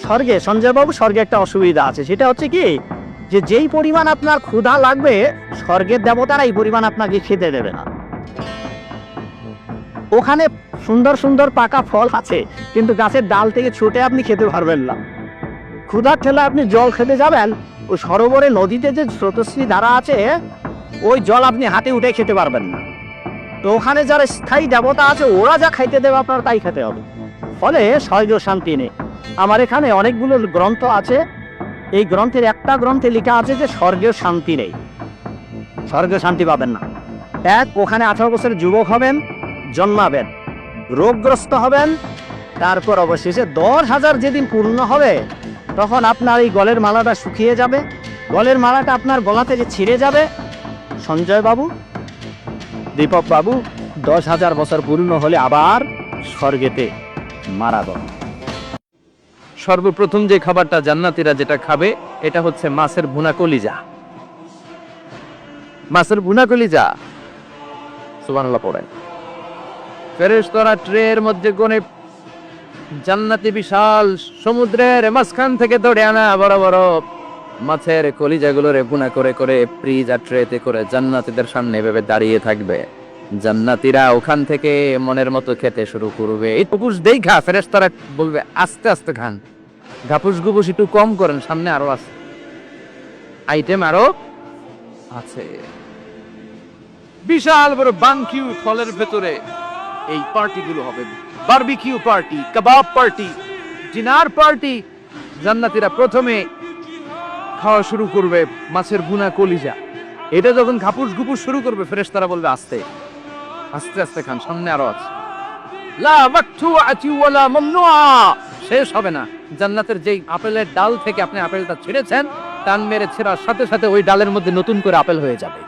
স্বর্গে সঞ্জয়বাবু স্বর্গে একটা অসুবিধা আছে, সেটা হচ্ছে কি যে যেই পরিমাণ আপনার ক্ষুধা লাগবে স্বর্গের দেবতারা এই পরিমাণ আপনাকে খেতে দেবে না। ওখানে সুন্দর সুন্দর পাকা ফল আছে, কিন্তু গাছের ডাল থেকে ছুটে আপনি খেতে পারবেন না। ক্ষুধার ঠেলা আপনি জল খেতে যাবেন, ওই সরোবরে নদীতে যে স্রোতস্বী ধারা আছে ওই জল আপনি হাতে উঠে খেতে পারবেন না। তো ওখানে যারা স্থায়ী দেবতা আছে ওরা যা খাইতে দেবে আপনার তাই খেতে হবে, ফলে স্বর্গ শান্তি নেই। আমার এখানে অনেকগুলো গ্রন্থ আছে, এই গ্রন্থের একটা গ্রন্থে লেখা আছে যে স্বর্গের শান্তি নেই, স্বর্গে শান্তি পাবেন না। এক, ওখানে 18 বছরের যুবক হবেন, জন্মাবেন, রোগগ্রস্ত হবেন, তারপর অবশেষে 10,000 যেদিন পূর্ণ হবে তখন আপনার এই গলের মালাটা শুকিয়ে যাবে, গলের মালাটা আপনার গলা থেকে ছিঁড়ে যাবে। সঞ্জয় বাবু, দীপক বাবু, 10,000 বছর পূর্ণ হলে আবার স্বর্গেতে মারা গেল। সর্বপ্রথম যে খাবারটা জান্নাতীরা যেটা খাবে এটা হচ্ছে মাছের ভুনা কলিজা। মাছের ভুনা কলিজা, সুবহানাল্লাহ পড়েন। ফেরেশতারা ট্রের মধ্যে কোণে জান্নাতি বিশাল সমুদ্রের মাঝখান থেকে ধরে আনা বড় বড় মাছের কলিজাগুলোরে ভুনা করে করে ফ্রিজ আর ট্রেতে করে জান্নাতীদের সামনে এভাবে দাঁড়িয়ে থাকবে। জান্নাতীরা ওখান থেকে মনের মতো খেতে শুরু করবে। এই পুকুশ দেখা ফেরেশতারা বলবে আস্তে আস্তে খান, ঘাপুস গুপুস একটু কম করেন, সামনে আরো আছে আইটেম, আরো আছে। বিশাল বড় বানকিউ ফলের ভেতরে এই পার্টিগুলো হবে, বারবিকিউ পার্টি, কাবাব পার্টি, ডিনার পার্টি। জান্নাতীরা প্রথমে খাওয়া শুরু করবে মাছের ভুনা কলিজা। এটা যখন ঘাপুস গুপুস শুরু করবে ফেরেশতারা বলবে আস্তে আস্তে আস্তে খান, সামনে আরো আছে। লা মাকতুআতি ওয়ালা মামনুআ, শেষ হবে না। জান্নাতের যেই আপেলের ডাল থেকে আপনি আপেলটা ছিঁড়েছেন, টান মেরে ছেঁড়ার সাথে সাথে ওই ডালের মধ্যে নতুন করে আপেল হয়ে যাবে।